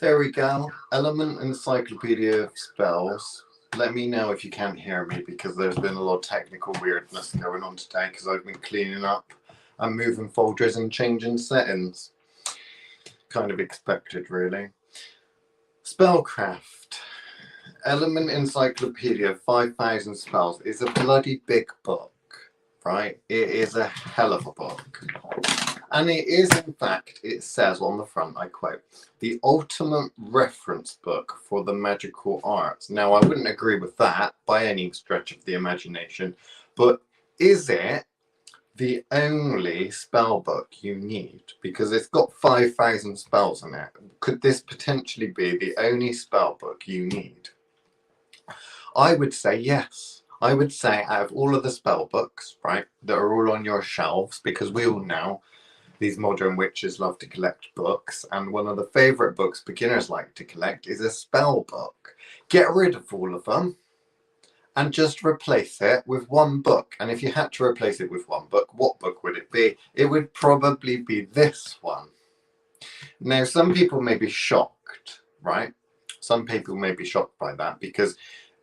There we go. Element Encyclopedia of Spells. Let me know if you can't hear me because there's been a lot of technical weirdness going on today because I've been cleaning up and moving folders and changing settings. Kind of expected, really. Spellcraft. Element Encyclopedia 5,000 Spells is a bloody big book, right? It is a hell of a book. And it is, in fact, it says on the front, I quote, the ultimate reference book for the magical arts. Now, I wouldn't agree with that by any stretch of the imagination, but is it the only spell book you need? Because it's got 5,000 spells in it. Could this potentially be the only spell book you need? I would say yes. I would say out of all of the spell books, right, that are all on your shelves, because we all know these modern witches love to collect books, and one of the favourite books beginners like to collect is a spell book. Get rid of all of them and just replace it with one book. And if you had to replace it with one book, what book would it be? It would probably be this one. Now, some people may be shocked, right? Some people may be shocked by that because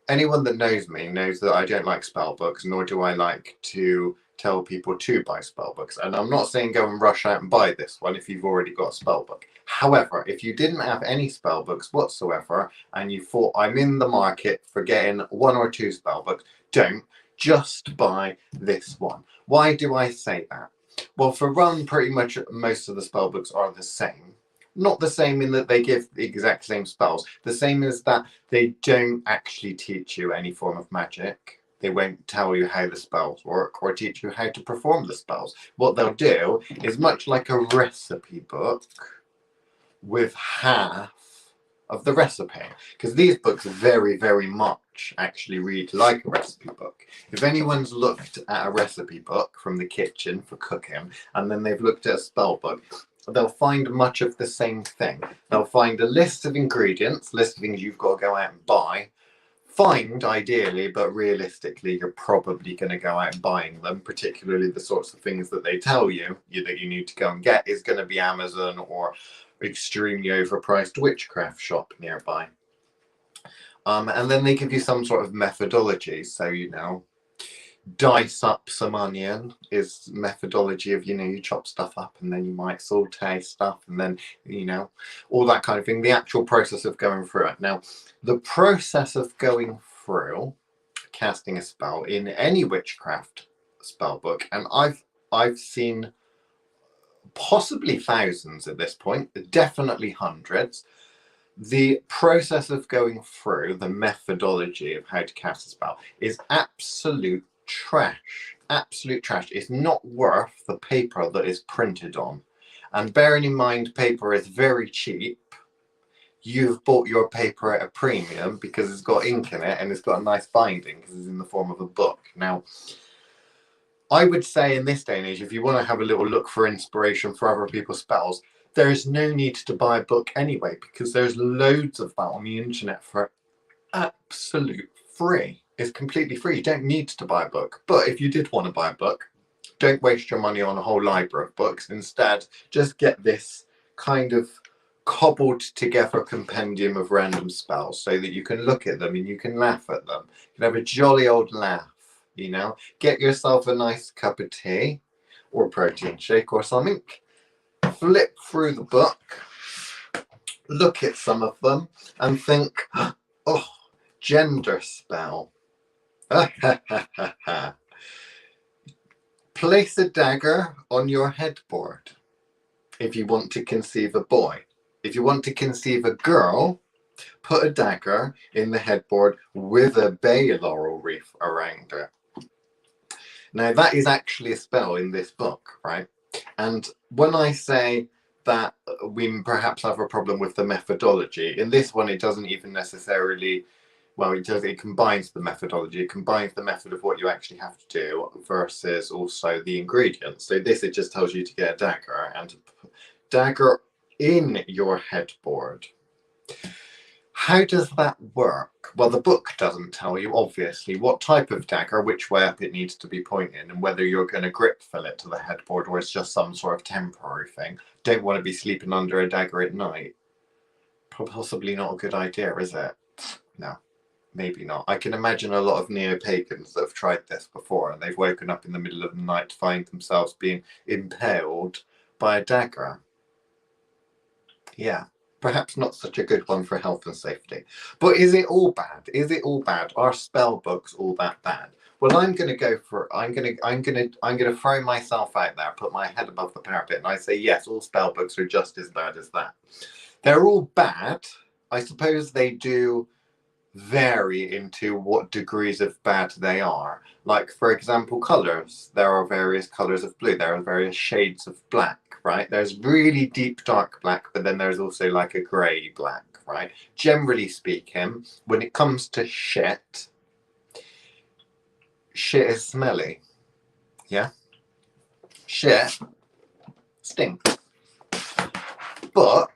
anyone that knows me knows that I don't like spell books, nor do I like to tell people to buy spell books. And I'm not saying go and rush out and buy this one if you've already got a spell book. However, if you didn't have any spell books whatsoever and you thought I'm in the market for getting one or two spell books, don't. Just buy this one. Why do I say that? Well, for one, pretty much most of the spell books are the same. Not the same in that they give the exact same spells. The same is that they don't actually teach you any form of magic. They won't tell you how the spells work or teach you how to perform the spells. What they'll do is much like a recipe book with half of the recipe. Because these books very, very much actually read like a recipe book. If anyone's looked at a recipe book from the kitchen for cooking and then they've looked at a spell book, they'll find much of the same thing. They'll find a list of ingredients, list of things you've got to go out and buy. Find ideally, but realistically, you're probably going to go out and buying them, particularly the sorts of things that they tell you that you need to go and get is going to be Amazon or extremely overpriced witchcraft shop nearby. And then they give you some sort of methodology. So, dice up some onion is methodology of, you chop stuff up and then you might saute stuff and then, all that kind of thing. The actual process of going through it. Now, the process of going through casting a spell in any witchcraft spell book, and I've seen possibly thousands at this point, definitely hundreds. The process of going through the methodology of how to cast a spell is absolute trash. Absolute trash. It's not worth the paper that is printed on. And bearing in mind, paper is very cheap. You've bought your paper at a premium because it's got ink in it and it's got a nice binding because it's in the form of a book. Now, I would say in this day and age, if you want to have a little look for inspiration for other people's spells, there is no need to buy a book anyway because there's loads of that on the internet for absolute free. It's completely free. You don't need to buy a book. But if you did want to buy a book, don't waste your money on a whole library of books. Instead, just get this kind of cobbled together compendium of random spells so that you can look at them and you can laugh at them. You can have a jolly old laugh, Get yourself a nice cup of tea or protein shake or something. Flip through the book, look at some of them and think, oh, gender spell. Place a dagger on your headboard if you want to conceive a boy. If you want to conceive a girl, put a dagger in the headboard with a bay laurel wreath around it. Now, that is actually a spell in this book, right? And when I say that we perhaps have a problem with the methodology, in this one, it doesn't even necessarily, well, it combines the methodology. It combines the method of what you actually have to do versus also the ingredients. So this, it just tells you to get a dagger and dagger in your headboard. How does that work? Well, the book doesn't tell you, obviously, what type of dagger, which way up it needs to be pointing, and whether you're going to grip fill it to the headboard or it's just some sort of temporary thing. Don't want to be sleeping under a dagger at night. Possibly not a good idea, is it? No, maybe not. I can imagine a lot of neo-pagans that have tried this before, and they've woken up in the middle of the night to find themselves being impaled by a dagger. Yeah, perhaps not such a good one for health and safety. But is it all bad? Is it all bad? Are spell books all that bad? Well, I'm gonna throw myself out there, put my head above the parapet, and I say yes, all spell books are just as bad as that. They're all bad. I suppose they do vary into what degrees of bad they are. Like, for example, colors. There are various colors of blue. There are various shades of black, right? There's really deep dark black, but then there's also like a grey black, right? Generally speaking, when it comes to shit is smelly. Yeah? Shit stinks. But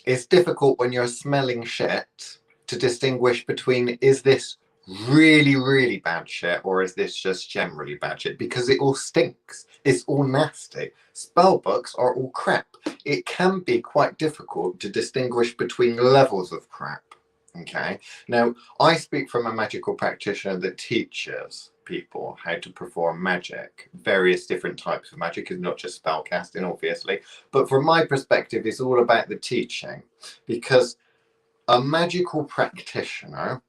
it's difficult when you're smelling shit to distinguish between, is this really, really bad shit, or is this just generally bad shit? Because it all stinks. It's all nasty. Spell books are all crap. It can be quite difficult to distinguish between levels of crap. Okay. Now, I speak from a magical practitioner that teaches people how to perform magic, various different types of magic, is not just spell casting, obviously. But from my perspective, it's all about the teaching, because a magical practitioner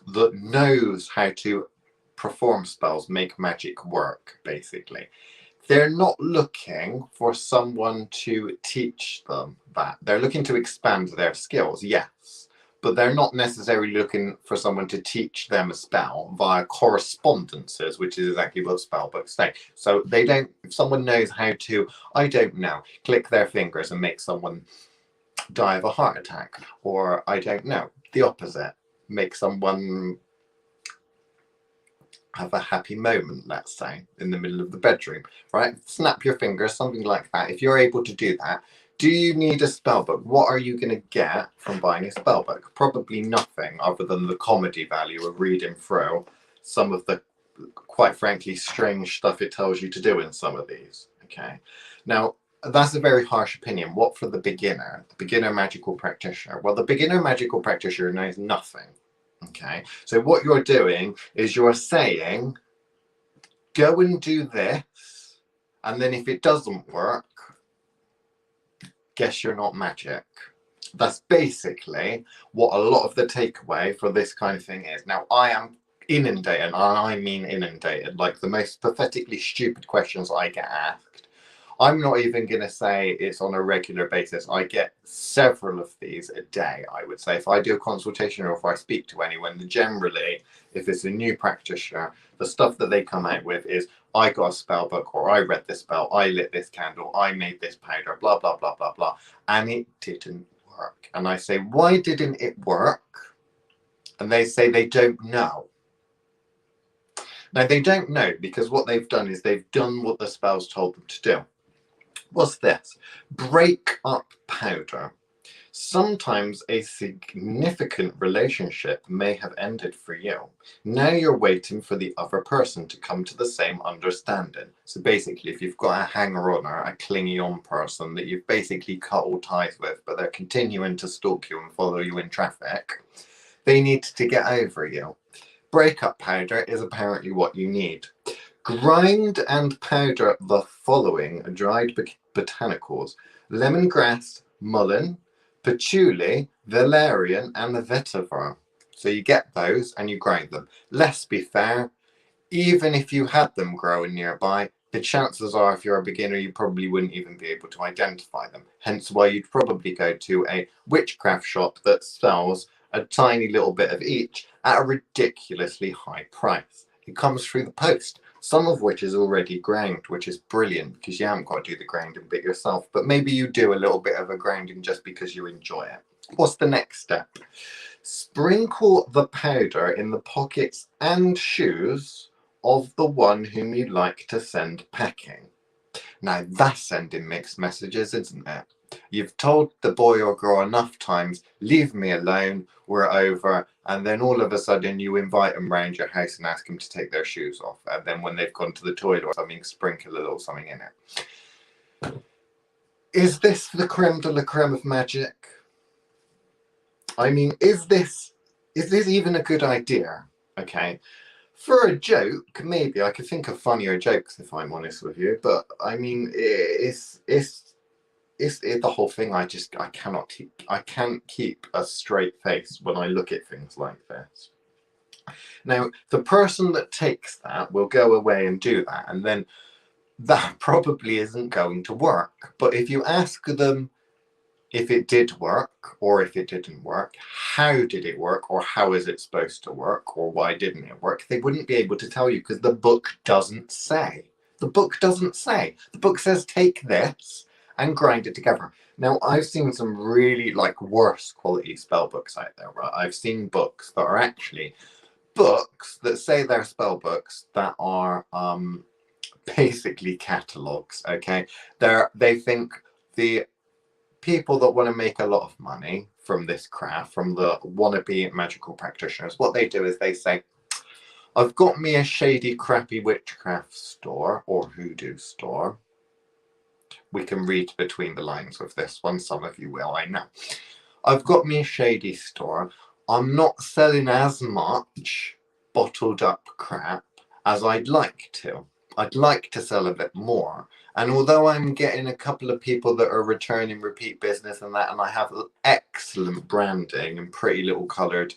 that knows how to perform spells, make magic work, basically, they're not looking for someone to teach them that. They're looking to expand their skills, yes, but they're not necessarily looking for someone to teach them a spell via correspondences, which is exactly what spell books say. So they don't, if someone knows how to, I don't know, click their fingers and make someone die of a heart attack, or I don't know, the opposite, make someone have a happy moment, let's say, in the middle of the bedroom, right? Snap your fingers, something like that. If you're able to do that, do you need a spell book? What are you going to get from buying a spell book? Probably nothing other than the comedy value of reading through some of the, quite frankly, strange stuff it tells you to do in some of these. Okay. Now, that's a very harsh opinion. What for the beginner magical practitioner? Well, the beginner magical practitioner knows nothing. Okay, so what you're doing is you're saying, go and do this, and then if it doesn't work, guess you're not magic. That's basically what a lot of the takeaway for this kind of thing is. Now, I am inundated, and I mean inundated, like the most pathetically stupid questions I get asked. I'm not even going to say it's on a regular basis. I get several of these a day, I would say. If I do a consultation or if I speak to anyone, generally, if it's a new practitioner, the stuff that they come out with is, I got a spell book, or I read this spell, I lit this candle, I made this powder, blah, blah, blah, blah, blah. And it didn't work. And I say, why didn't it work? And they say they don't know. Now, they don't know because what they've done is they've done what the spells told them to do. What's this? Break up powder. Sometimes a significant relationship may have ended for you. Now you're waiting for the other person to come to the same understanding. So basically, if you've got a hanger-oner, a clingy-on person that you've basically cut all ties with, but they're continuing to stalk you and follow you in traffic, they need to get over you. Break-up powder is apparently what you need. Grind and powder the following dried botanicals: lemongrass, mullein, patchouli, valerian, and vetiver. So you get those and you grind them. Let's be fair, even if you had them growing nearby, the chances are, if you're a beginner, you probably wouldn't even be able to identify them. Hence why you'd probably go to a witchcraft shop that sells a tiny little bit of each at a ridiculously high price. It comes through the post, some of which is already ground, which is brilliant because you haven't got to do the grinding bit yourself, but maybe you do a little bit of a grinding just because you enjoy it. What's the next step? Sprinkle the powder in the pockets and shoes of the one whom you'd like to send packing. Now that's sending mixed messages, isn't it? You've told the boy or girl enough times, leave me alone, we're over, and then all of a sudden you invite them round your house and ask them to take their shoes off, and then when they've gone to the toilet or something, sprinkle a little something in it. Is this the creme de la creme of magic? I mean, is this even a good idea? Okay. For a joke, maybe I could think of funnier jokes if I'm honest with you. But I mean, it's the whole thing. I can't keep a straight face when I look at things like this. Now, the person that takes that will go away and do that, and then that probably isn't going to work. But if you ask them if it did work or if it didn't work, how did it work or how is it supposed to work or why didn't it work, they wouldn't be able to tell you because the book doesn't say. The book doesn't say. The book says take this and grind it together. Now, I've seen some really worse quality spell books out there, right? I've seen books that are actually books that say they're spell books that are basically catalogs. Okay, they think the people that want to make a lot of money from this craft, from the wannabe magical practitioners, what they do is they say, I've got me a shady, crappy witchcraft store or hoodoo store. We can read between the lines with this one, some of you will, I know. I've got me a shady store. I'm not selling as much bottled up crap as I'd like to. I'd like to sell a bit more. And although I'm getting a couple of people that are returning repeat business and that, and I have excellent branding and pretty little coloured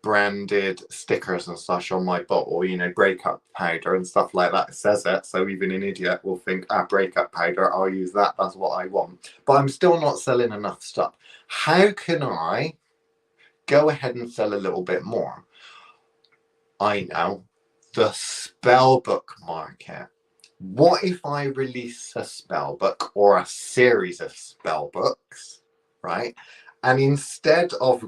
branded stickers and such on my bottle, breakup powder and stuff like that. It says it, so even an idiot will think, breakup powder, I'll use that, that's what I want. But I'm still not selling enough stuff. How can I go ahead and sell a little bit more? I know, the spellbook market. What if I release a spellbook or a series of spellbooks, right? And instead of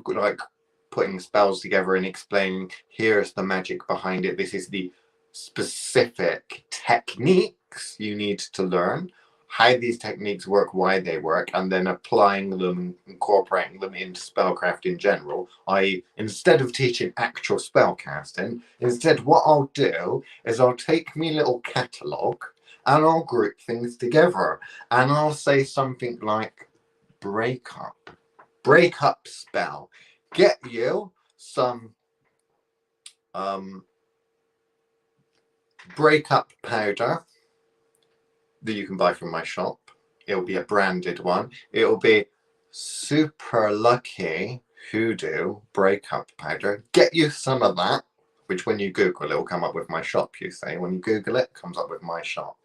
putting spells together and explaining, here's the magic behind it, this is the specific techniques you need to learn, how these techniques work, why they work, and then applying them, incorporating them into spellcraft in general, i.e. instead of teaching actual spellcasting, instead what I'll do is I'll take me little catalogue and I'll group things together and I'll say something like break up spell, get you some breakup powder that you can buy from my shop. It'll be a branded one. It'll be super lucky hoodoo breakup powder. Get you some of that, which when you Google it will come up with my shop, you say. When you Google it comes up with my shop.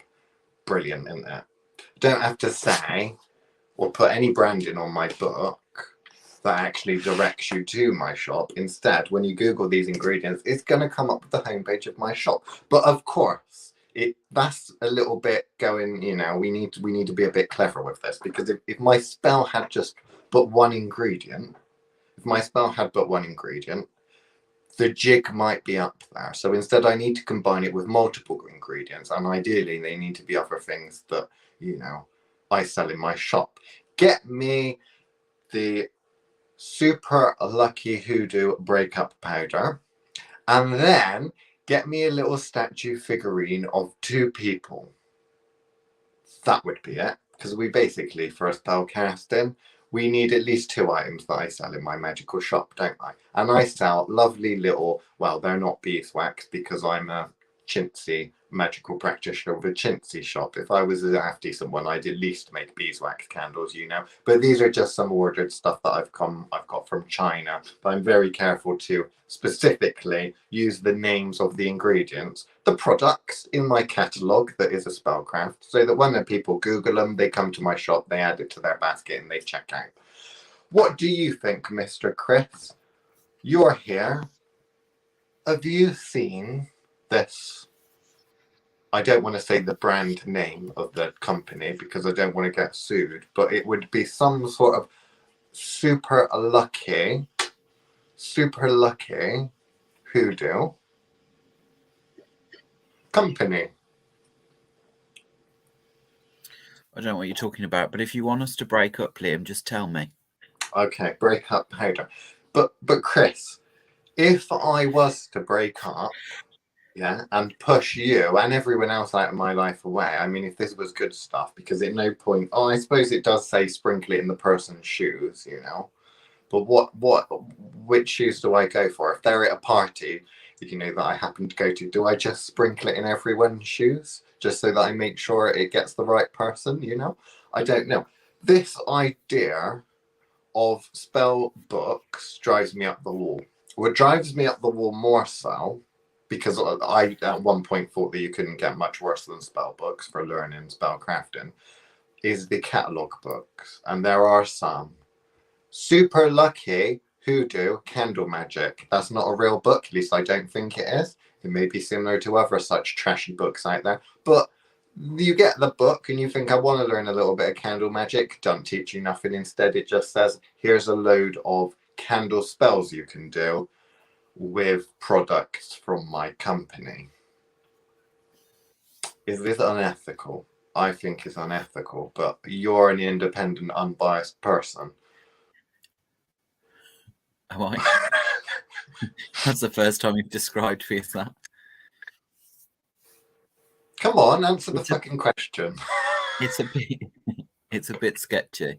Brilliant, isn't it? Don't have to say or put any branding on my book that actually directs you to my shop. Instead, when you Google these ingredients, it's going to come up with the homepage of my shop. But of course, that's a little bit going, we need to be a bit clever with this, because if my spell had just but one ingredient, the jig might be up there. So instead, I need to combine it with multiple ingredients, and ideally, they need to be other things that I sell in my shop. Get me the super lucky hoodoo breakup powder, and then get me a little statue figurine of two people. That would be it, because we basically, for a spell casting, we need at least 2 items that I sell in my magical shop, don't I? And I sell lovely little, well, they're not beeswax because I'm a chintzy magical practitioner with a chintzy shop. If I was a half decent one, I'd at least make beeswax candles, But these are just some ordered stuff that I've got from China. But I'm very careful to specifically use the names of the ingredients, the products in my catalogue that is a spellcraft, so that when the people Google them, they come to my shop, they add it to their basket, and they check out. What do you think, Mr. Chris? You're here. Have you seen this? I don't want to say the brand name of the company because I don't want to get sued, but it would be some sort of super lucky hoodoo company. I don't know what you're talking about, but if you want us to break up, Liam, just tell me. Okay, break up powder. But Chris, if I was to break up Yeah, and push you and everyone else out of my life away. I mean, if this was good stuff, because at no point, oh, I suppose it does say sprinkle it in the person's shoes, you know. But which shoes do I go for? If they're at a party, you know, that I happen to go to, do I just sprinkle it in everyone's shoes just so that I make sure it gets the right person? You know, I don't know. This idea of spell books drives me up the wall. What drives me up the wall more so, because I at one point thought that you couldn't get much worse than spell books for learning spell crafting, is the catalogue books, and there are some. Super Lucky Hoodoo Candle Magic. That's not a real book, at least I don't think it is. It may be similar to other such trashy books out there, but you get the book and you think, I want to learn a little bit of candle magic. Don't teach you nothing. Instead, it just says, here's a load of candle spells you can do with products from my company. Is this unethical? I think it's unethical, but you're an independent, unbiased person. Am I? That's the first time you've described me as that. Come on, answer the fucking question. It's a bit sketchy.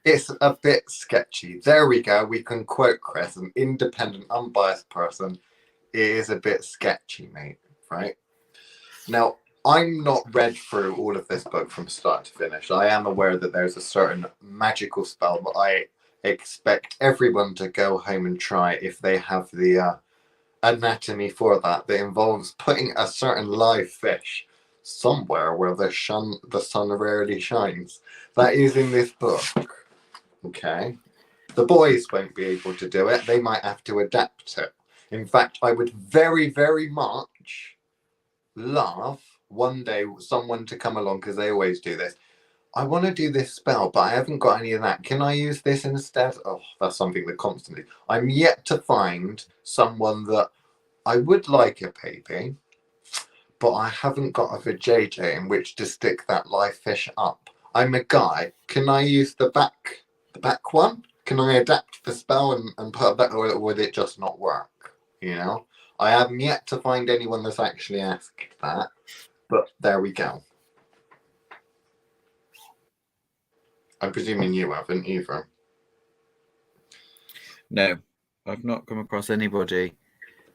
It's a bit sketchy. There we go. We can quote Chris, an independent, unbiased person. It is a bit sketchy, mate. Right? Now, I'm not read through all of this book from start to finish. I am aware that there's a certain magical spell that I expect everyone to go home and try if they have the anatomy for that involves putting a certain live fish somewhere where the sun rarely shines. That is in this book. Okay. The boys won't be able to do it. They might have to adapt it. In fact, I would very, very much love one day someone to come along, because they always do this. I want to do this spell, but I haven't got any of that. Can I use this instead? Oh, that's something that constantly. I'm yet to find someone that I would like a baby, but I haven't got a vajayjay in which to stick that live fish up. I'm a guy. Can I use the back one? Can I adapt the spell and put that, or would it just not work? You know, I haven't yet to find anyone that's actually asked that, but there we go. I'm presuming you haven't either. No, I've not come across anybody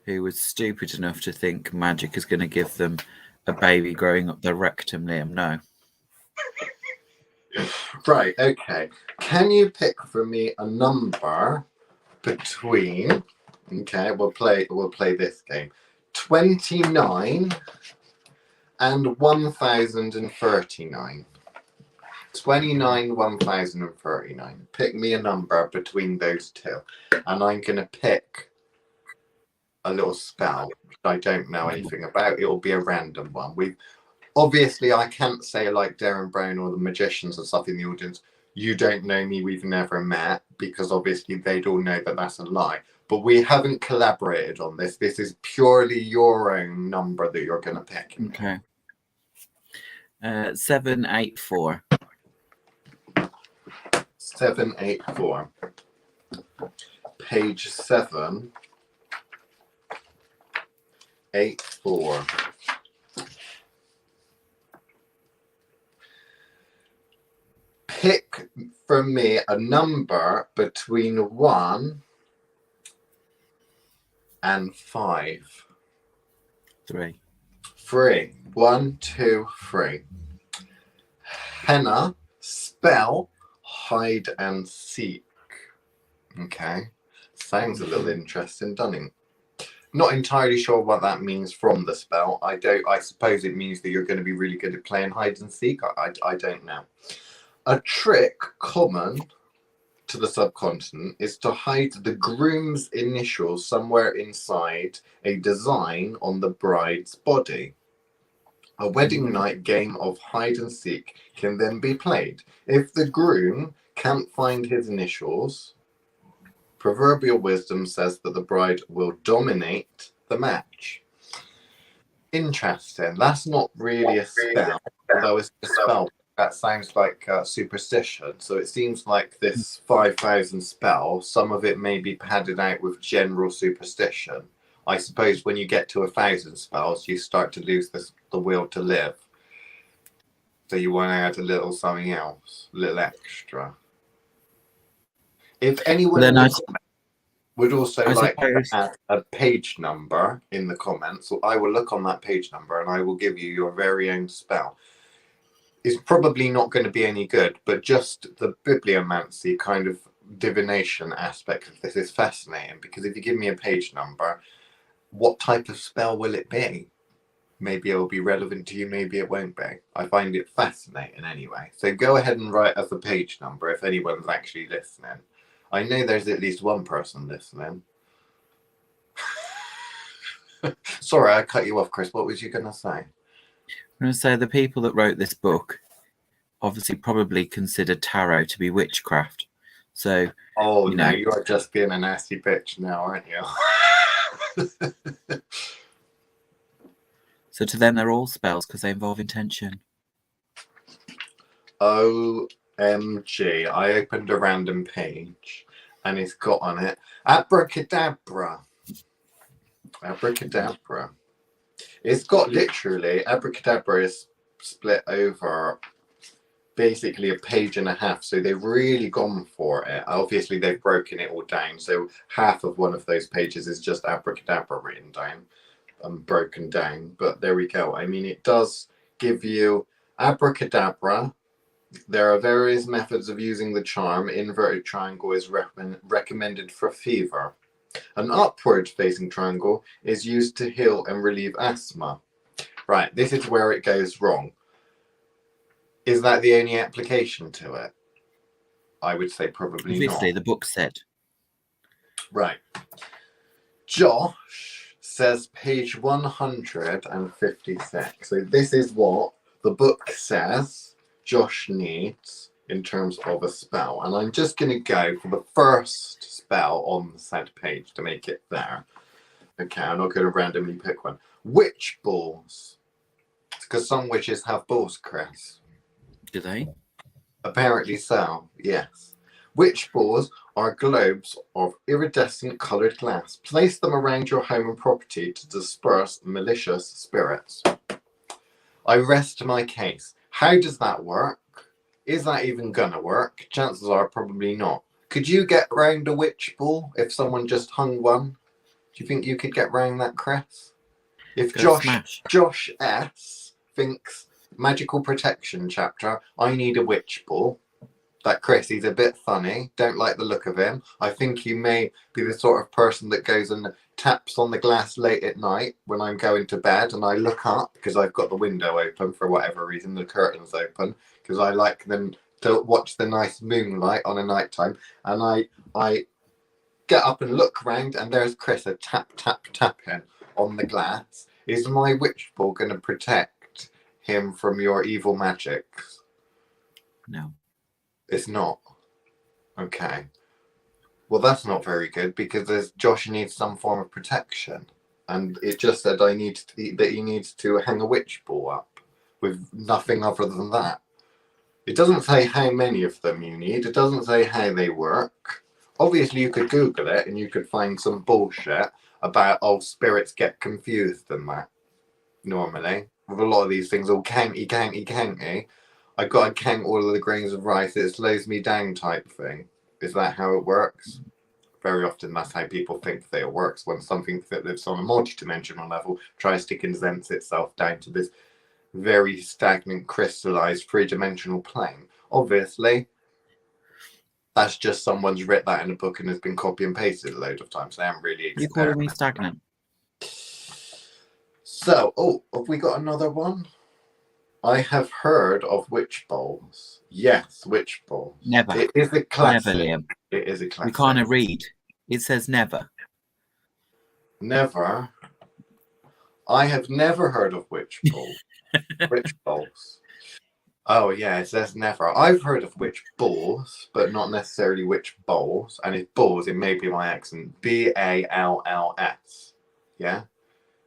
who was stupid enough to think magic is going to give them a baby growing up their rectum, Liam. No. Right, okay. Can you pick for me a number between, okay, we'll play this game, 29 and 1039. 29, 1039. Pick me a number between those two. And I'm going to pick a little spell I don't know anything about. It'll be a random one. Obviously, I can't say like Darren Brown or the magicians and stuff in the audience, you don't know me, we've never met, because obviously they'd all know that that's a lie. But we haven't collaborated on this. This is purely your own number that you're going to pick. Okay. 784. 784. Page 784. Pick for me a number between 1 and 5. 3. 3. 1, 2, 3. Henna, spell, hide and seek. Okay. Sounds a little interesting, doesn't it? Not entirely sure what that means from the spell. I suppose it means that you're going to be really good at playing hide and seek. I don't know. A trick common to the subcontinent is to hide the groom's initials somewhere inside a design on the bride's body. A wedding night game of hide and seek can then be played. If the groom can't find his initials, proverbial wisdom says that the bride will dominate the match. Interesting. That's not really a spell, although it's a spell. That sounds like superstition. So it seems like this 5,000 spell, some of it may be padded out with general superstition. I suppose when you get to 1,000 spells, you start to lose the will to live. So you want to add a little something else, a little extra. If anyone Then would also I like to suppose add a page number in the comments, so I will look on that page number and I will give you your very own spell. It's probably not going to be any good, but just the bibliomancy kind of divination aspect of this is fascinating, because if you give me a page number, what type of spell will it be? Maybe it will be relevant to you, maybe it won't be. I find it fascinating anyway. So go ahead and write us a page number if anyone's actually listening. I know there's at least one person listening. Sorry, I cut you off, Chris. What was you going to say? I'm going to say the people that wrote this book obviously probably consider tarot to be witchcraft. So, oh, no, you're just being a nasty bitch now, aren't you? So to them, they're all spells because they involve intention. OMG, I opened a random page and it's got on it abracadabra. Abracadabra. It's got literally, abracadabra is split over basically a page and a half, so they've really gone for it. Obviously they've broken it all down, so half of one of those pages is just abracadabra written down and broken down, but there we go. I mean, it does give you abracadabra. There are various methods of using the charm. Inverted triangle is recommended for fever. An upward facing triangle is used to heal and relieve asthma. Right, this is where it goes wrong. Is that the only application to it? I would say probably Obviously, not. the book said. Right. Josh says page 156. So this is what the book says Josh needs in terms of a spell. And I'm just going to go for the first spell on the said page to make it there. Okay, I'm not going to randomly pick one. Witch balls. Because some witches have balls, Chris. Do they? Apparently so, yes. Witch balls are globes of iridescent coloured glass. Place them around your home and property to disperse malicious spirits. I rest my case. How does that work? Is that even gonna work? Chances are probably not. Could you get round a witch ball if someone just hung one? Do you think you could get round that, Chris? If Josh S thinks magical protection chapter, I need a witch ball. That Chris, he's a bit funny. Don't like the look of him. I think he may be the sort of person that goes and taps on the glass late at night when I'm going to bed and I look up because I've got the window open for whatever reason, the curtains open, because I like them to watch the nice moonlight on a nighttime. And I get up and look round and there's Chris, a tap, tap, tapping on the glass. Is my witch ball going to protect him from your evil magics? No. It's not. Okay. Well, that's not very good because Josh needs some form of protection, and it just said that he needs to hang a witch ball up with nothing other than that. It doesn't say how many of them you need. It doesn't say how they work. Obviously, you could Google it and you could find some bullshit about spirits get confused and that. Normally, with a lot of these things, all county. I got to count all of the grains of rice. It slows me down type thing. Is that how it works? Very often that's how people think that it works when something that lives on a multi-dimensional level tries to condense itself down to this very stagnant, crystallized, three-dimensional plane. Obviously, that's just someone's written that in a book and has been copy and pasted a load of times. They haven't really You're calling me stagnant. So, have we got another one? I have heard of witch bowls. Yes, witch bowls. Never. It is a classic. Never, Liam. It is a classic. You can't read. It says never. Never. I have never heard of witch bowls. Witch bowls. Oh yeah, it says never. I've heard of witch balls, but not necessarily witch bowls. And if balls, it may be my accent. BALLS. Yeah.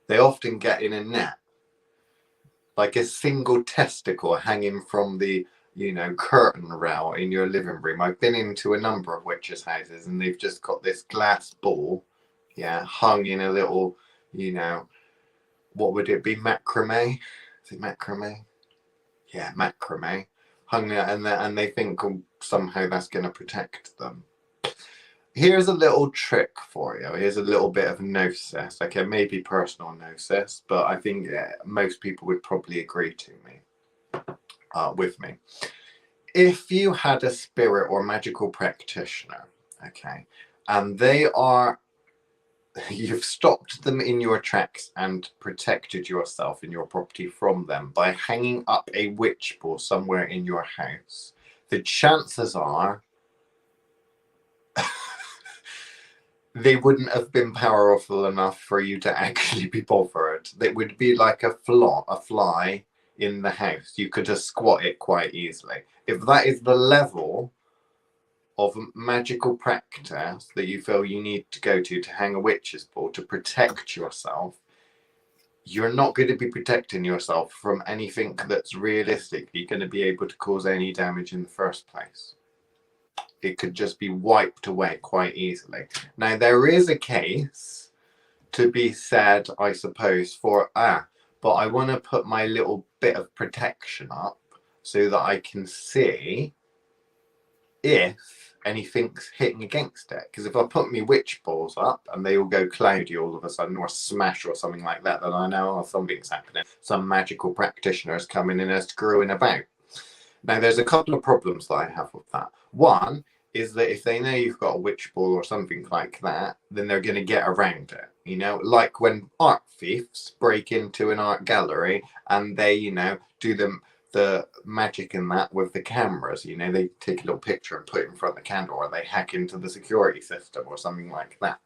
They often get in a net. Like a single testicle hanging from the, curtain rail in your living room. I've been into a number of witches' houses and they've just got this glass ball, hung in a little you know, what would it be? Macrame? Is it macrame? Yeah, macrame. Hung there, and they think somehow that's going to protect them. Here's a little trick for you. Here's a little bit of gnosis. Okay, maybe personal gnosis, but I think most people would probably agree to me, with me. If you had a spirit or magical practitioner, okay, and you've stopped them in your tracks and protected yourself and your property from them by hanging up a witch ball somewhere in your house, the chances are they wouldn't have been powerful enough for you to actually be bothered. It would be like a fly in the house. You could just squat it quite easily. If that is the level of magical practice that you feel you need to go to hang a witch's ball to protect yourself, you're not going to be protecting yourself from anything that's realistically going to be able to cause any damage in the first place. It could just be wiped away quite easily. Now, there is a case to be said, I suppose, for, but I want to put my little bit of protection up so that I can see if anything's hitting against it. Because if I put my witch balls up and they all go cloudy all of a sudden, or smash or something like that, then I know something's happening. Some magical practitioners coming in and screwing about. Now, there's a couple of problems that I have with that. One is that if they know you've got a witch ball or something like that, then they're going to get around it. You know, like when art thieves break into an art gallery and they, do the magic in that with the cameras. They take a little picture and put it in front of the camera, or they hack into the security system or something like that.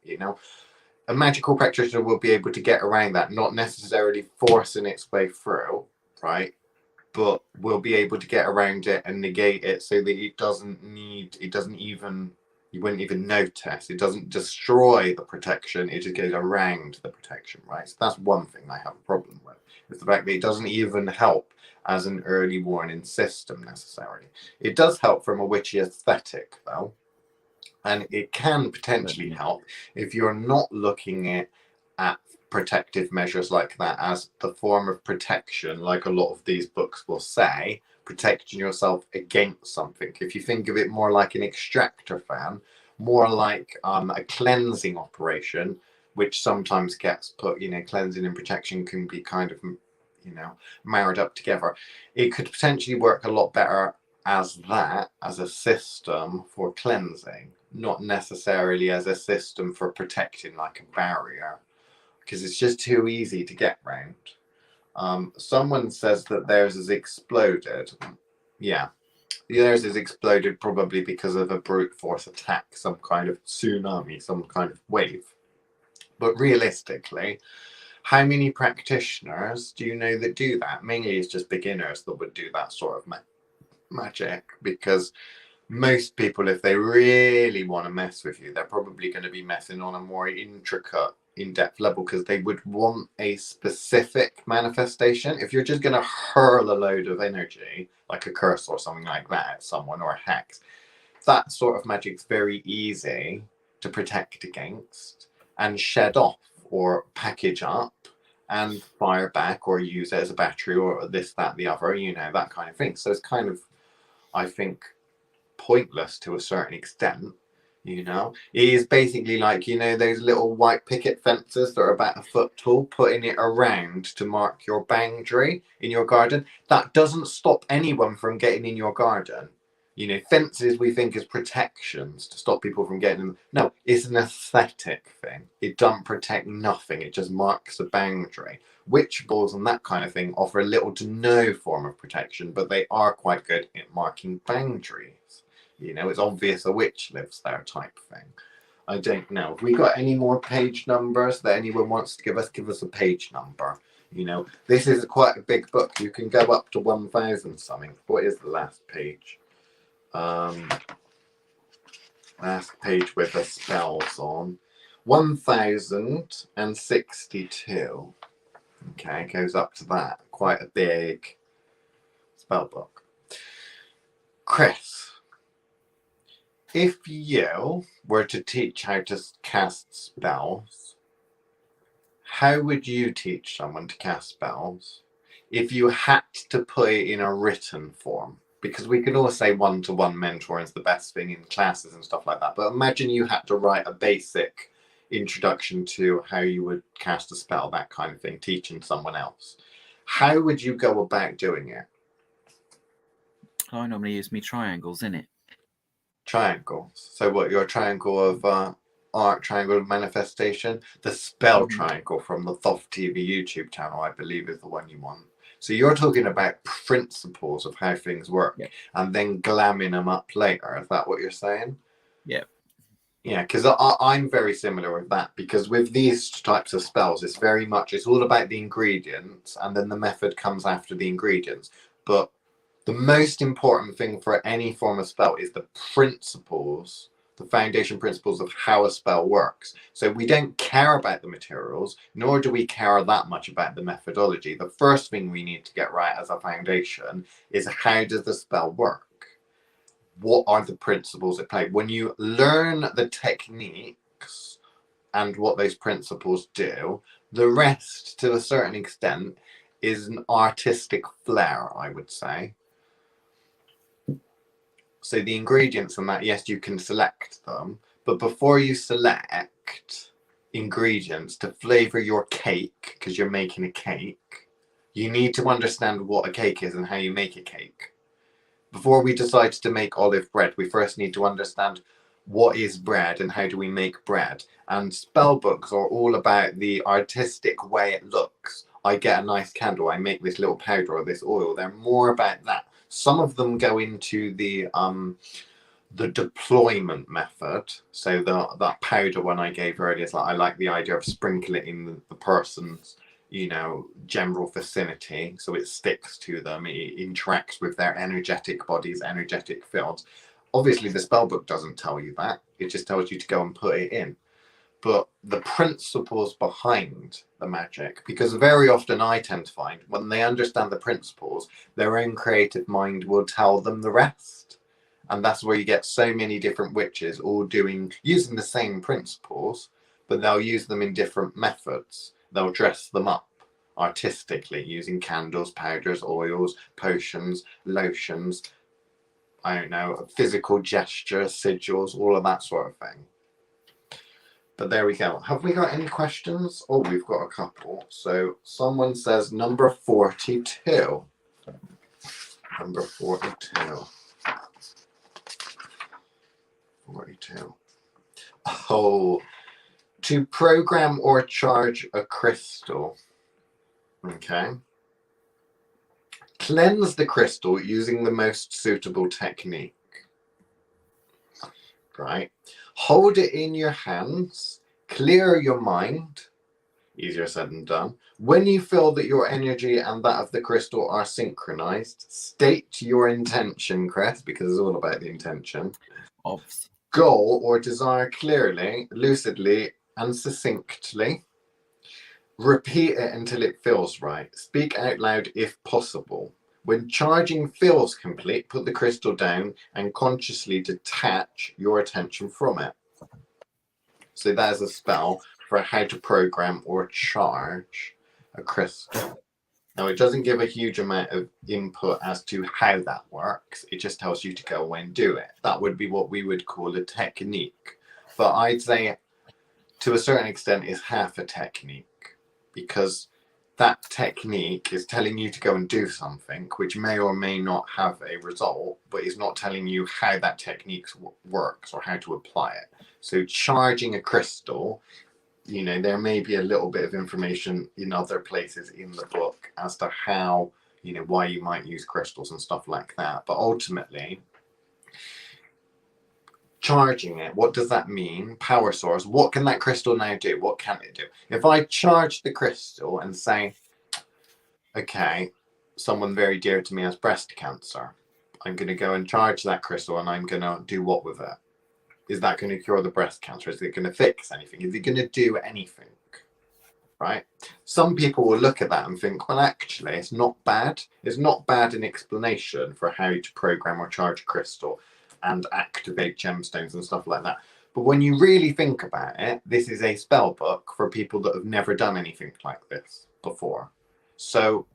A magical practitioner will be able to get around that, not necessarily forcing its way through, right? But will be able to get around it and negate it so that you wouldn't even notice. It doesn't destroy the protection, it just goes around the protection, right? So that's one thing I have a problem with. It's the fact that it doesn't even help as an early warning system necessarily. It does help from a witchy aesthetic though. And it can potentially help if you're not looking at protective measures like that as the form of protection, like a lot of these books will say, protecting yourself against something. If you think of it more like an extractor fan, more like a cleansing operation, which sometimes gets put, cleansing and protection can be kind of, married up together. It could potentially work a lot better as a system for cleansing, not necessarily as a system for protecting, like a barrier, because it's just too easy to get round. Someone says that theirs has exploded. Yeah, theirs has exploded probably because of a brute force attack, some kind of tsunami, some kind of wave. But realistically, how many practitioners do you know that do that? Mainly it's just beginners that would do that sort of magic, because most people, if they really want to mess with you, they're probably going to be messing on a more intricate, in-depth level, because they would want a specific manifestation. If you're just going to hurl a load of energy, like a curse or something like that at someone, or a hex, that sort of magic's very easy to protect against and shed off or package up and fire back, or use it as a battery, or this, that, the other, that kind of thing. So it's kind of, I think, pointless to a certain extent. It is basically like, those little white picket fences that are about a foot tall, putting it around to mark your boundary in your garden. That doesn't stop anyone from getting in your garden. Fences we think is protections to stop people from getting them. No, it's an aesthetic thing. It doesn't protect nothing. It just marks a boundary. Witch balls and that kind of thing offer little to no form of protection, but they are quite good at marking boundaries. It's obvious a witch lives there type thing. I don't know. Have we got any more page numbers that anyone wants to give us? Give us a page number. This is quite a big book. You can go up to 1,000 something. What is the last page? Last page with the spells on. 1062. Okay, it goes up to that. Quite a big spell book. Chris, if you were to teach how to cast spells, how would you teach someone to cast spells if you had to put it in a written form? Because we can all say one-to-one mentoring is the best thing in classes and stuff like that. But imagine you had to write a basic introduction to how you would cast a spell, that kind of thing, teaching someone else. How would you go about doing it? I normally use me triangles, innit? Triangles. So what, your triangle of art, triangle of manifestation? The spell triangle from the Thoth TV YouTube channel, I believe, is the one you want. So you're talking about principles of how things work, and then glamming them up later. Is that what you're saying? Yeah. Yeah, because I'm very similar with that, because with these types of spells, it's very much, it's all about the ingredients, and then the method comes after the ingredients. But the most important thing for any form of spell is the principles, the foundation principles of how a spell works. So we don't care about the materials, nor do we care that much about the methodology. The first thing we need to get right as a foundation is, how does the spell work? What are the principles at play? When you learn the techniques and what those principles do, the rest, to a certain extent, is an artistic flair, I would say. So the ingredients and that, yes, you can select them, but before you select ingredients to flavor your cake, because you're making a cake, you need to understand what a cake is and how you make a cake. Before we decide to make olive bread, we first need to understand what is bread and how do we make bread. And spell books are all about the artistic way it looks. I get a nice candle, I make this little powder or this oil. They're more about that. Some of them go into the deployment method. So that powder one I gave earlier is like, I like the idea of sprinkling it in the person's, you know, general vicinity, so it sticks to them, it interacts with their energetic bodies, energetic fields. Obviously the spell book doesn't tell you that, it just tells you to go and put it in. But the principles behind the magic, because very often I tend to find when they understand the principles, their own creative mind will tell them the rest. And that's where you get so many different witches all using the same principles, but they'll use them in different methods. They'll dress them up artistically using candles, powders, oils, potions, lotions, I don't know, physical gestures, sigils, all of that sort of thing. But there we go. Have we got any questions? Oh, we've got a couple. So someone says number 42. Number 42. 42. Oh, to program or charge a crystal. Okay. Cleanse the crystal using the most suitable technique. Right. Hold it in your hands. Clear your mind. Easier said than done. When you feel that your energy and that of the crystal are synchronized, state your intention, Chris, because it's all about the intention. Obs. Goal or desire clearly, lucidly, and succinctly. Repeat it until it feels right. Speak out loud if possible. When charging feels complete, put the crystal down and consciously detach your attention from it. So that is a spell for how to program or charge a crystal. Now, it doesn't give a huge amount of input as to how that works. It just tells you to go away and do it. That would be what we would call a technique. But I'd say, to a certain extent, is half a technique, because that technique is telling you to go and do something which may or may not have a result, but is not telling you how that technique works or how to apply it. So charging a crystal, you know, there may be a little bit of information in other places in the book as to how, you know, why you might use crystals and stuff like that. But ultimately, charging it, what does that mean? Power source. What can that crystal now do? What can it do? If I charge the crystal and say, okay, someone very dear to me has breast cancer, I'm going to go and charge that crystal and I'm going to do what with it? Is that going to cure the breast cancer? Is it going to fix anything? Is it going to do anything? Right? Some people will look at that and think, well, actually, it's not bad. It's not bad an explanation for how to program or charge a crystal and activate gemstones and stuff like that. But when you really think about it, this is a spell book for people that have never done anything like this before. So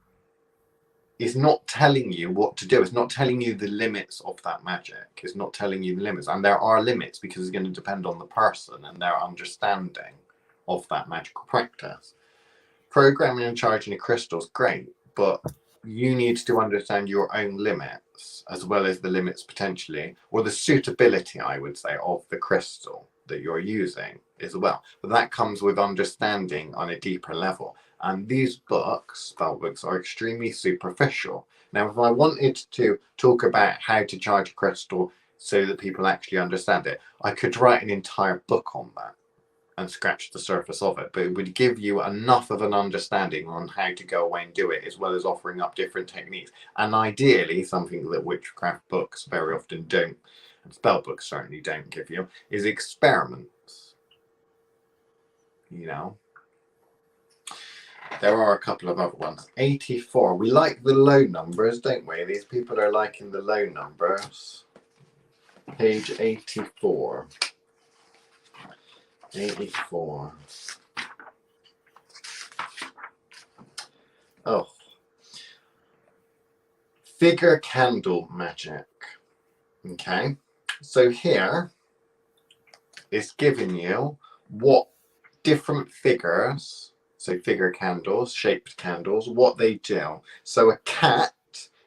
it's not telling you what to do. It's not telling you the limits of that magic. It's not telling you the limits. And there are limits because it's going to depend on the person and their understanding of that magical practice. Programming and charging a crystal is great, but you need to understand your own limits as well as the limits potentially, or the suitability, I would say, of the crystal that you're using as well. But that comes with understanding on a deeper level. And these books, spell books, are extremely superficial. Now, if I wanted to talk about how to charge a crystal so that people actually understand it, I could write an entire book on that and scratch the surface of it, but it would give you enough of an understanding on how to go away and do it, as well as offering up different techniques. And ideally, something that witchcraft books very often don't, and spell books certainly don't give you, is experiments. You know, there are a couple of other ones. 84. We like the low numbers, don't we? These people are liking the low numbers. Page 84. 84. Oh. Figure candle magic. Okay. So here it's giving you what different figures, so figure candles, shaped candles, what they do. So a cat,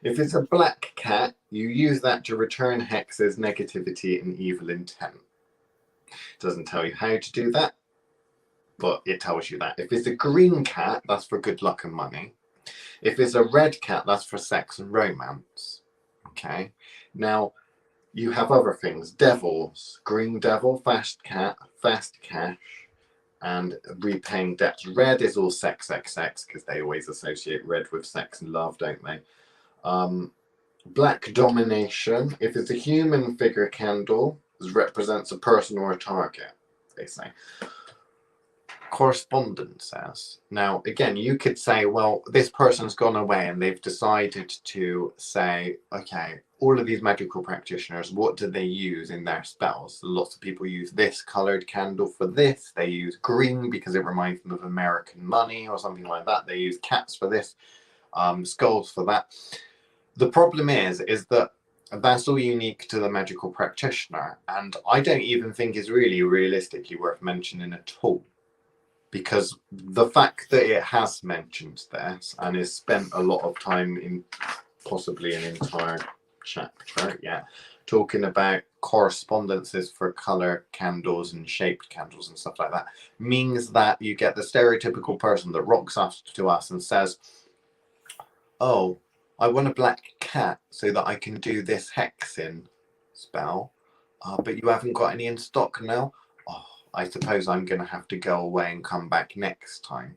if it's a black cat, you use that to return hexes, negativity, and evil intent. It doesn't tell you how to do that, but it tells you that. If it's a green cat, that's for good luck and money. If it's a red cat, that's for sex and romance. Okay. Now, you have other things. Devils, green devil, fast cat, fast cash, and repaying debts. Red is all sex, because they always associate red with sex and love, don't they? Black domination. If it's a human figure candle, it represents a person or a target, they say. Correspondences. Now, again, you could say, well, this person's gone away and they've decided to say, okay, all of these magical practitioners, what do they use in their spells? Lots of people use this colored candle for this. They use green because it reminds them of American money or something like that. They use cats for this, skulls for that. The problem is that that's all unique to the magical practitioner. And I don't even think it's really realistically worth mentioning at all. Because the fact that it has mentioned this and has spent a lot of time in possibly an entire chapter, talking about correspondences for color candles and shaped candles and stuff like that, means that you get the stereotypical person that rocks up to us and says, oh, I want a black cat so that I can do this hexing spell, but you haven't got any in stock now. Oh, I suppose I'm going to have to go away and come back next time.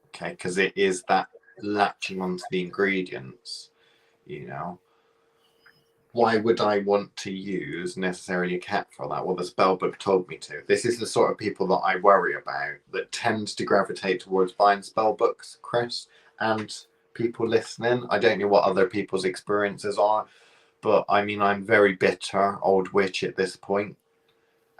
Okay, because it is that latching onto the ingredients, you know. Why would I want to use necessarily a cat for that? Well, the spellbook told me to. This is the sort of people that I worry about, that tend to gravitate towards buying spellbooks, Chris, and people listening. I don't know what other people's experiences are, but I mean, I'm very bitter old witch at this point.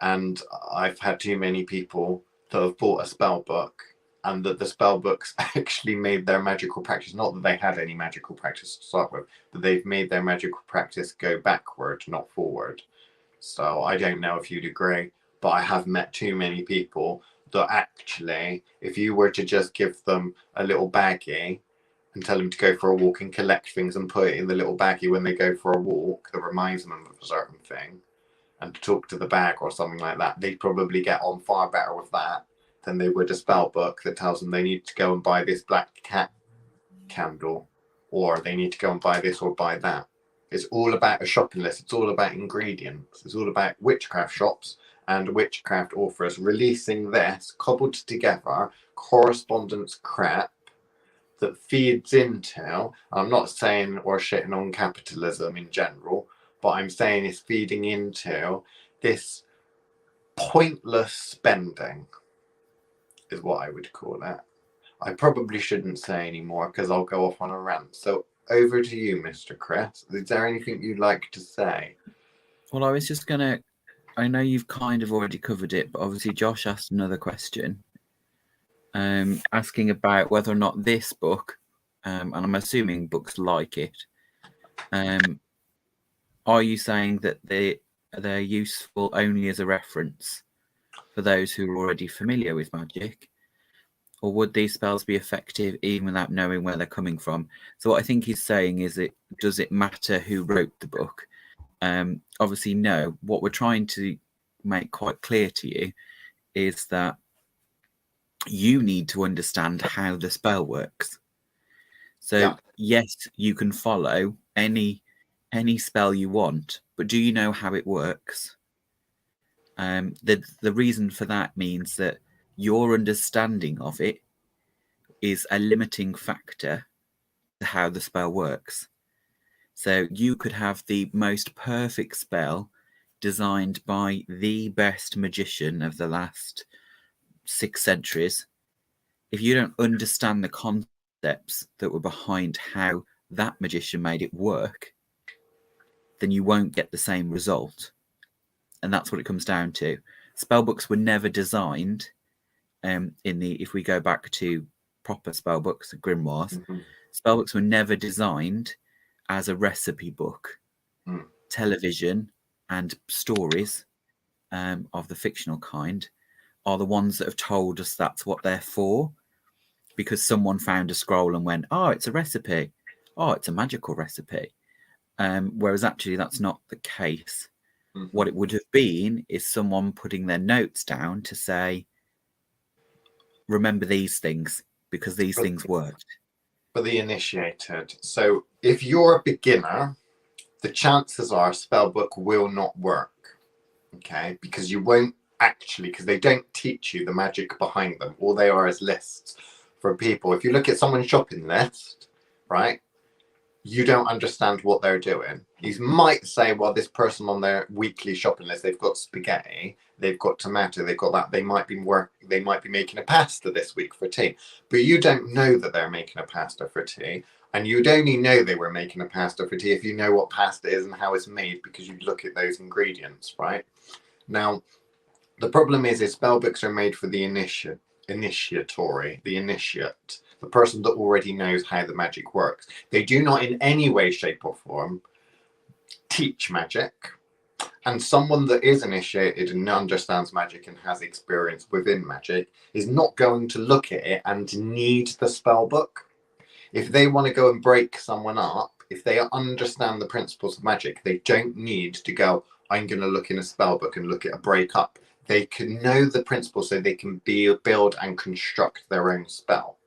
And I've had too many people that have bought a spell book and that the spell books actually made their magical practice, not that they had any magical practice to start with, but they've made their magical practice go backward, not forward. So I don't know if you'd agree, but I have met too many people that actually, if you were to just give them a little baggie and tell them to go for a walk and collect things and put it in the little baggie when they go for a walk that reminds them of a certain thing, and to talk to the bag or something like that, they'd probably get on far better with that than they would a spell book that tells them they need to go and buy this black cat candle, or they need to go and buy this or buy that. It's all about a shopping list. It's all about ingredients. It's all about witchcraft shops and witchcraft authors releasing this cobbled together correspondence crap that feeds into, I'm not saying or shitting on capitalism in general, but I'm saying it's feeding into this pointless spending, is what I would call it. I probably shouldn't say any more because I'll go off on a rant. So over to you, Mr. Chris. Is there anything you'd like to say? Well, I was just going to I know you've kind of already covered it, but obviously Josh asked another question, asking about whether or not this book, and I'm assuming books like it, are you saying that they're useful only as a reference for those who are already familiar with magic? Or would these spells be effective even without knowing where they're coming from? So what I think he's saying is, does it matter who wrote the book? Obviously, no. What we're trying to make quite clear to you is that you need to understand how the spell works. So yes, you can follow any spell you want, but do you know how it works? The reason for that means that your understanding of it is a limiting factor to how the spell works. So you could have the most perfect spell designed by the best magician of the last 6 centuries. If you don't understand the concepts that were behind how that magician made it work, then you won't get the same result. And that's what it comes down to. Spellbooks were never designed if we go back to proper spellbooks, grimoires, spellbooks were never designed as a recipe book. Television and stories of the fictional kind are the ones that have told us that's what they're for, because someone found a scroll and went, oh, it's a recipe. Oh, it's a magical recipe. Whereas actually that's not the case. What it would have been is someone putting their notes down to say, remember these things because these things worked. For the initiated. So if you're a beginner, the chances are spellbook will not work. Okay, because you won't actually, because they don't teach you the magic behind them. All they are is lists for people. If you look at someone's shopping list, right, you don't understand what they're doing. You might say, well, this person on their weekly shopping list, they've got spaghetti, they've got tomato, they've got that. They might be making a pasta this week for tea, but you don't know that they're making a pasta for tea. And you'd only know they were making a pasta for tea if you know what pasta is and how it's made, because you look at those ingredients, right? Now, the problem is spellbooks are made for the initiatory, the initiate, the person that already knows how the magic works. They do not in any way, shape or form teach magic. And someone that is initiated and understands magic and has experience within magic is not going to look at it and need the spell book. If they want to go and break someone up, if they understand the principles of magic, they don't need to go, I'm going to look in a spell book and look at a break up. They can know the principles so they can build and construct their own spell.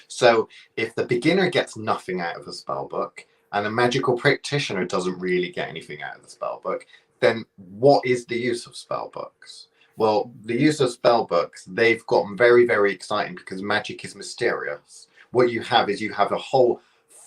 So if the beginner gets nothing out of the spell book and a magical practitioner doesn't really get anything out of the spell book, then what is the use of spell books? Well, the use of spell books, they've gotten very, very exciting because magic is mysterious. What you have is you have a whole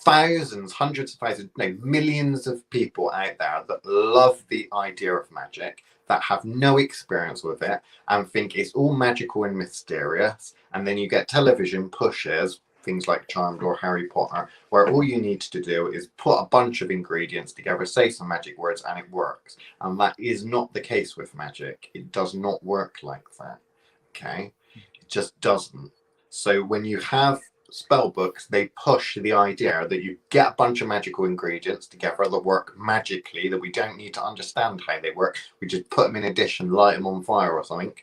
thousands, hundreds of thousands, no, millions of people out there that love the idea of magic, that have no experience with it and think it's all magical and mysterious. And then you get television pushes, things like Charmed or Harry Potter, where all you need to do is put a bunch of ingredients together, say some magic words, and it works. And that is not the case with magic. It does not work like that. Okay? It just doesn't. So when you have spell books, they push the idea that you get a bunch of magical ingredients together that work magically, that we don't need to understand how they work. We just put them in addition, light them on fire or something,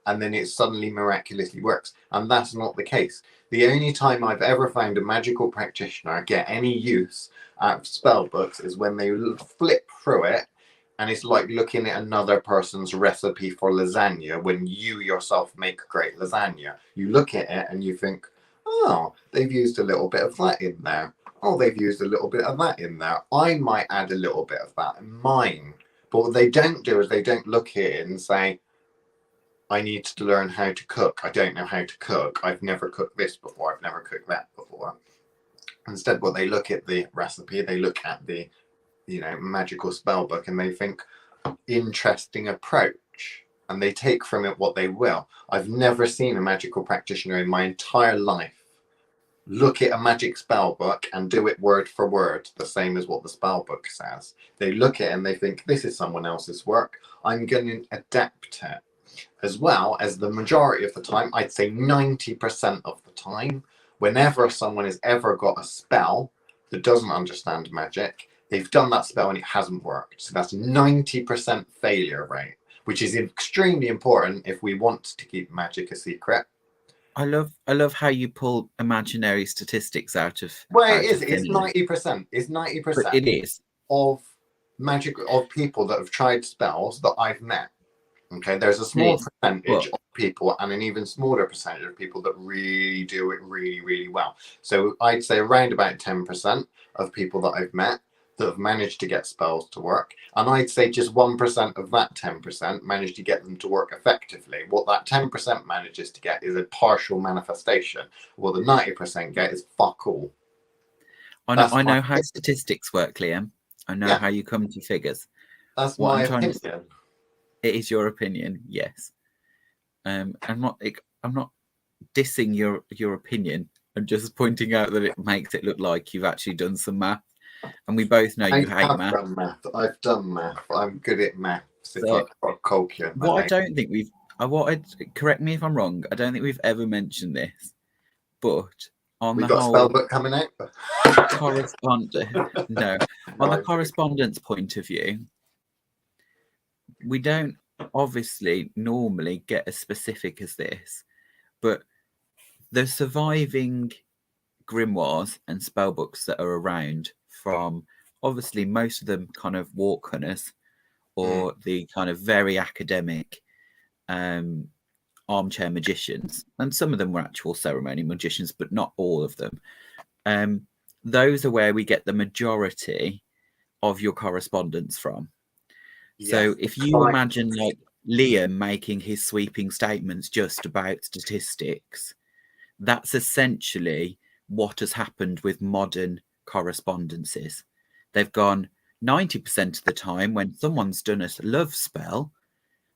and then it suddenly miraculously works. And that's not the case. The only time I've ever found a magical practitioner get any use out of spell books is when they flip through it, and it's like looking at another person's recipe for lasagna when you yourself make great lasagna. You look at it and you think, oh, they've used a little bit of that in there. Oh, they've used a little bit of that in there. I might add a little bit of that in mine. But what they don't do is they don't look at it and say, I need to learn how to cook. I don't know how to cook. I've never cooked this before. I've never cooked that before. Instead, what they look at the recipe, they look at the, magical spell book, and they think, interesting approach. And they take from it what they will. I've never seen a magical practitioner in my entire life look at a magic spell book and do it word for word, the same as what the spell book says. They look at it and they think, this is someone else's work. I'm going to adapt it. As well as the majority of the time, I'd say 90% of the time, whenever someone has ever got a spell that doesn't understand magic, they've done that spell and it hasn't worked. So that's 90% failure rate, which is extremely important if we want to keep magic a secret. I love how you pull imaginary statistics out of. Well, out it is. of It's thin air. 90%. It's 90%. It is. Of magic, of people that have tried spells that I've met. Okay, there's a small percentage of people and an even smaller percentage of people that really do it really, really well. So I'd say around about 10% of people that I've met that have managed to get spells to work. And I'd say just 1% of that 10% managed to get them to work effectively. What that 10% manages to get is a partial manifestation. What the 90% get is fuck all. I know how statistics work, Liam. I know how you come to figures. That's my opinion. It is your opinion, yes. I'm not dissing your opinion. I'm just pointing out that it makes it look like you've actually done some math, and we both know you hate math. I've done math. I'm good at math. So what I don't think we've. Correct me if I'm wrong. I don't think we've ever mentioned this, but on we the got whole spell book coming out. No, on the correspondence point of view. We don't obviously normally get as specific as this, but the surviving grimoires and spellbooks that are around from obviously most of them kind of walk hunters or the kind of very academic armchair magicians, and some of them were actual ceremony magicians, but not all of them. Those are where we get the majority of your correspondence from. So if you imagine like Liam making his sweeping statements just about statistics, that's essentially what has happened with modern correspondences. They've gone 90% of the time when someone's done a love spell,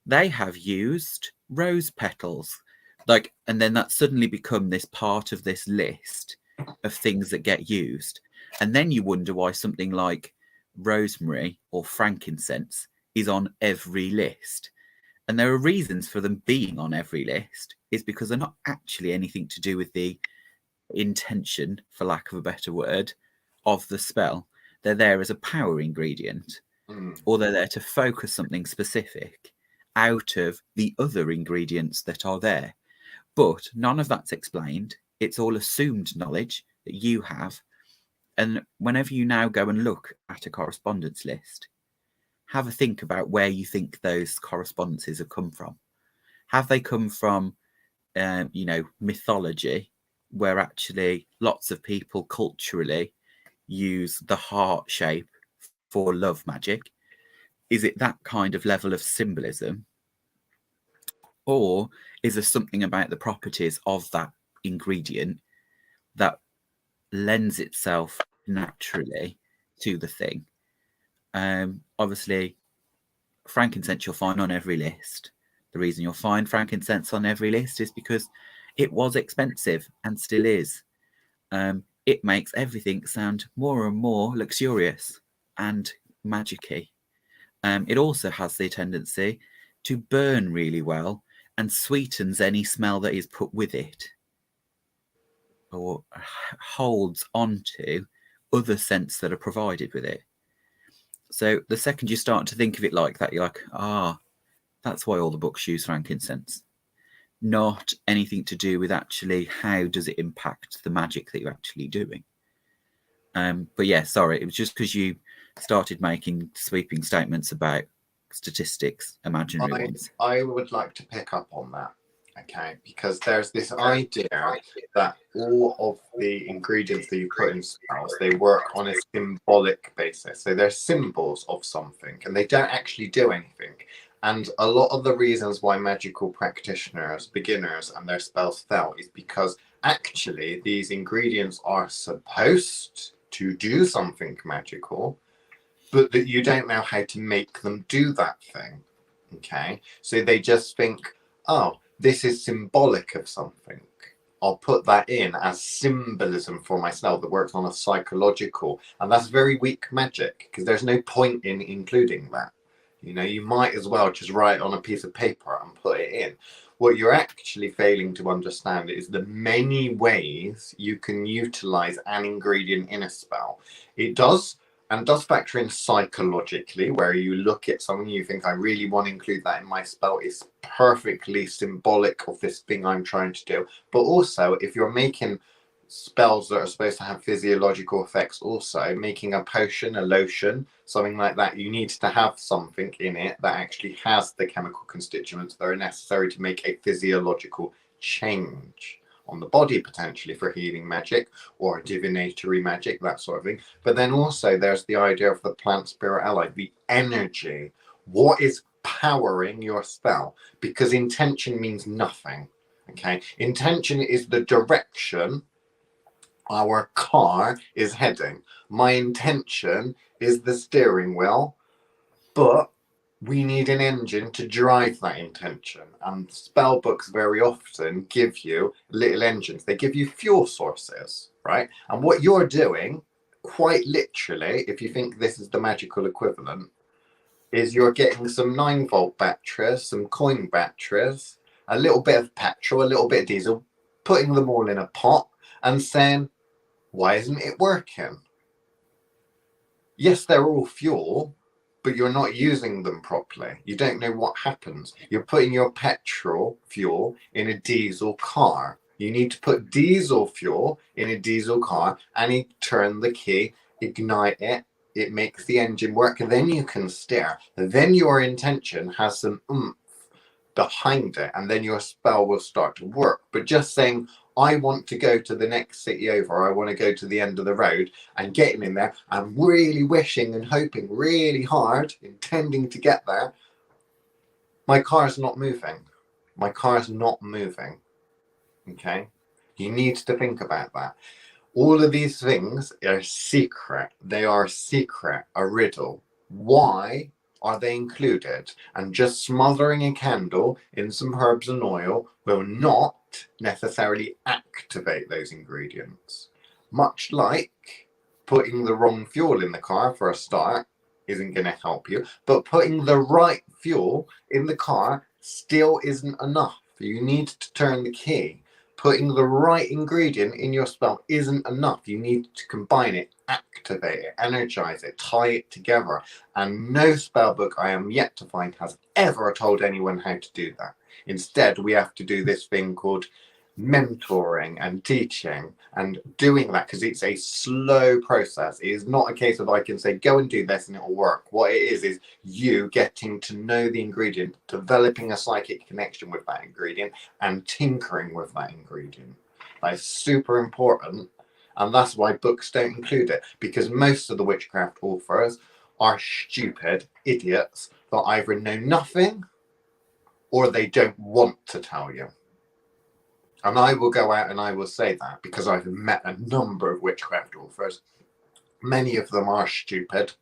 they have used rose petals. And then that's suddenly become this part of this list of things that get used. And then you wonder why something like rosemary or frankincense is on every list. And there are reasons for them being on every list, is because they're not actually anything to do with the intention, for lack of a better word, of the spell. They're there as a power ingredient, or they're there to focus something specific out of the other ingredients that are there. But none of that's explained. It's all assumed knowledge that you have. And whenever you now go and look at a correspondence list, have a think about where you think those correspondences have come from. Have they come from, mythology, where actually lots of people culturally use the heart shape for love magic? Is it that kind of level of symbolism? Or is there something about the properties of that ingredient that lends itself naturally to the thing? Obviously, frankincense you'll find on every list. The reason you'll find frankincense on every list is because it was expensive and still is. It makes everything sound more and more luxurious and magic-y. It also has the tendency to burn really well and sweetens any smell that is put with it, or holds onto other scents that are provided with it. So the second you start to think of it like that, you're like, that's why all the books use frankincense. Not anything to do with actually how does it impact the magic that you're actually doing. But yeah, sorry, it was just because you started making sweeping statements about statistics, imaginary ones. I would like to pick up on that, okay? Because there's this idea that all of the ingredients that you put in spells, they work on a symbolic basis. So they're symbols of something, and they don't actually do anything. And a lot of the reasons why magical practitioners, beginners, and their spells fail is because actually these ingredients are supposed to do something magical, but that you don't know how to make them do that thing. Okay, so they just think, oh, this is symbolic of something. I'll put that in as symbolism for myself that works on a psychological, and that's very weak magic because there's no point in including that. You might as well just write on a piece of paper and put it in. What you're actually failing to understand is the many ways you can utilize an ingredient in a spell. It does factor in psychologically, where you look at something, you think, I really want to include that in my spell. It's perfectly symbolic of this thing I'm trying to do. But also, if you're making spells that are supposed to have physiological effects, also making a potion, a lotion, something like that, you need to have something in it that actually has the chemical constituents that are necessary to make a physiological change on the body, potentially for healing magic or divinatory magic, that sort of thing. But then also there's the idea of the plant spirit ally, the energy. What is powering your spell? Because intention means nothing. Okay, intention is the direction our car is heading. My intention is the steering wheel, but we need an engine to drive that intention. And spell books very often give you little engines. They give you fuel sources, right? And what you're doing, quite literally, if you think this is the magical equivalent, is you're getting some 9-volt batteries, some coin batteries, a little bit of petrol, a little bit of diesel, putting them all in a pot and saying, why isn't it working? Yes, they're all fuel, but you're not using them properly. You don't know what happens. You're putting your petrol fuel in a diesel car. You need to put diesel fuel in a diesel car and you turn the key, ignite it, it makes the engine work, and then you can steer. Then your intention has some oomph behind it, and then your spell will start to work. But just saying, I want to go to the next city over, I want to go to the end of the road, and getting in there, I'm really wishing and hoping really hard, intending to get there, my car's not moving. My car's not moving. Okay? You need to think about that. All of these things are secret. They are secret, a riddle. Why are they included? And just smothering a candle in some herbs and oil will not necessarily activate those ingredients. Much like putting the wrong fuel in the car for a start isn't going to help you, but putting the right fuel in the car still isn't enough. You need to turn the key. Putting the right ingredient in your spell isn't enough. You need to combine it, activate it, energize it, tie it together. And no spell book I am yet to find has ever told anyone how to do that. Instead, we have to do this thing called mentoring and teaching and doing that, because it's a slow process. It is not a case of I can say go and do this and it will work. What it is you getting to know the ingredient, developing a psychic connection with that ingredient, and tinkering with that ingredient. That is super important, and that's why books don't include it, because most of the witchcraft authors are stupid idiots that either know nothing or they don't want to tell you. And I will go out and I will say that because I've met a number of witchcraft authors. Many of them are stupid.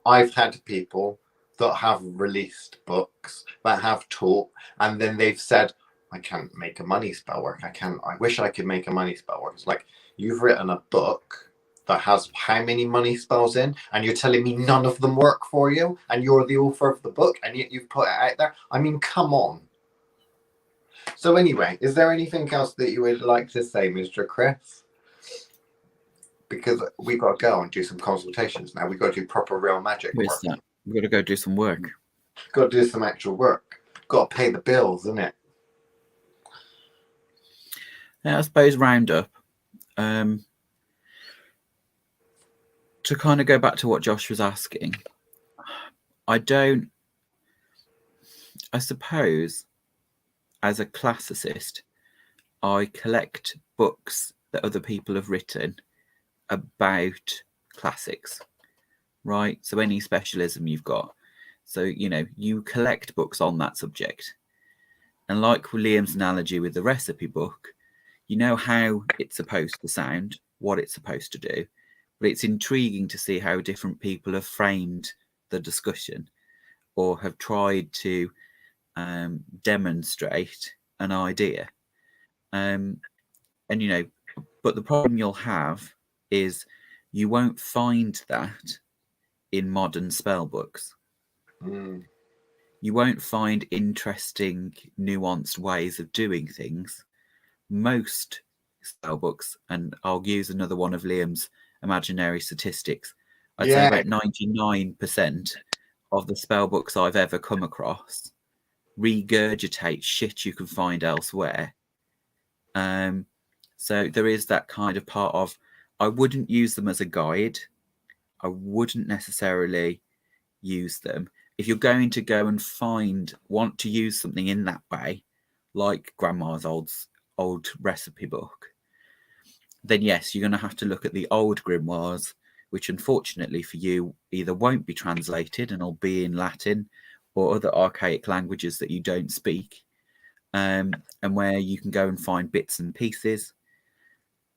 I've had people that have released books, that have taught, and then they've said, I can't make a money spell work. I wish I could make a money spell work. It's like, you've written a book that has how many money spells in, and you're telling me none of them work for you, and you're the author of the book, and yet you've put it out there? I mean, come on. So anyway, is there anything else that you would like to say, Mr. Chris? Because we've got to go and do some consultations now. We've got to do proper real magic work. That? We've got to go do some work. Got to do some actual work. Got to pay the bills, isn't it? Now, I suppose round up. To kind of go back to what Josh was asking, I suppose as a classicist, I collect books that other people have written about classics, right? So any specialism you've got. So, you collect books on that subject. And like Liam's analogy with the recipe book, you know how it's supposed to sound, what it's supposed to do. But it's intriguing to see how different people have framed the discussion or have tried to demonstrate an idea. And but the problem you'll have is you won't find that in modern spell books. You won't find interesting, nuanced ways of doing things. Most spell books, and I'll use another one of Liam's imaginary statistics, I'd say about 99% of the spell books I've ever come across regurgitate shit you can find elsewhere. So there is that kind of part of, I wouldn't use them as a guide. I wouldn't necessarily use them. If you're going to go and want to use something in that way, like Grandma's old recipe book, then yes, you're going to have to look at the old grimoires, which unfortunately for you either won't be translated and will be in Latin or other archaic languages that you don't speak, and where you can go and find bits and pieces,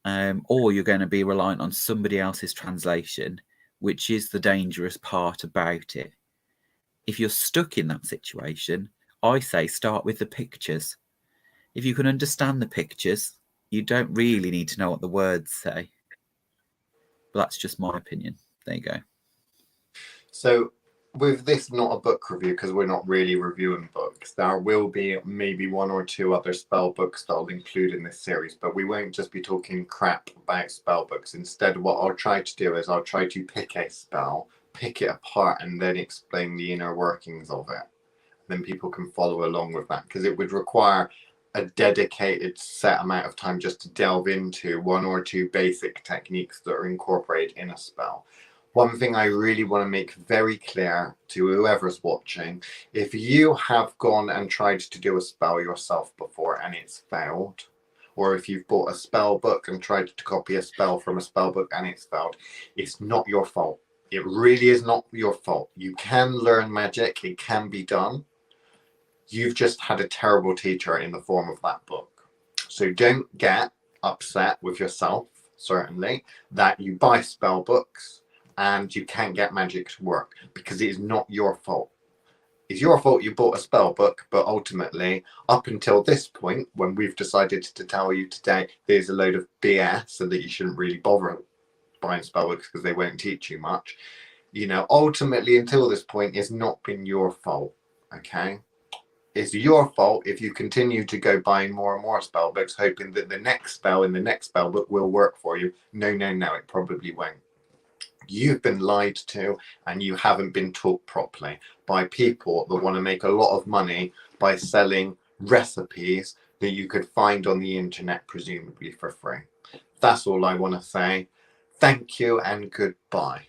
or you're going to be reliant on somebody else's translation, which is the dangerous part about it. If you're stuck in that situation, I say start with the pictures. If you can understand the pictures, you don't really need to know what the words say. But that's just my opinion. There you go. So with this not a book review, because we're not really reviewing books, there will be maybe one or two other spell books that I'll include in this series, but we won't just be talking crap about spell books. Instead, what I'll try to do is I'll try to pick a spell, pick it apart, and then explain the inner workings of it. Then people can follow along with that, because it would require a dedicated set amount of time just to delve into one or two basic techniques that are incorporated in a spell. One thing I really want to make very clear to whoever's watching, if you have gone and tried to do a spell yourself before and it's failed, or if you've bought a spell book and tried to copy a spell from a spell book and it's failed, it's not your fault. It really is not your fault. You can learn magic. It can be done. You've just had a terrible teacher in the form of that book. So don't get upset with yourself, certainly, that you buy spell books and you can't get magic to work, because it is not your fault. It's your fault you bought a spell book, but ultimately, up until this point, when we've decided to tell you today there's a load of BS and that you shouldn't really bother buying spell books because they won't teach you much, ultimately until this point, it's not been your fault, okay? It's your fault if you continue to go buying more and more spell books, hoping that the next spell in the next spell book will work for you. No, it probably won't. You've been lied to, and you haven't been taught properly by people that want to make a lot of money by selling recipes that you could find on the internet, presumably for free. That's all I want to say. Thank you and goodbye.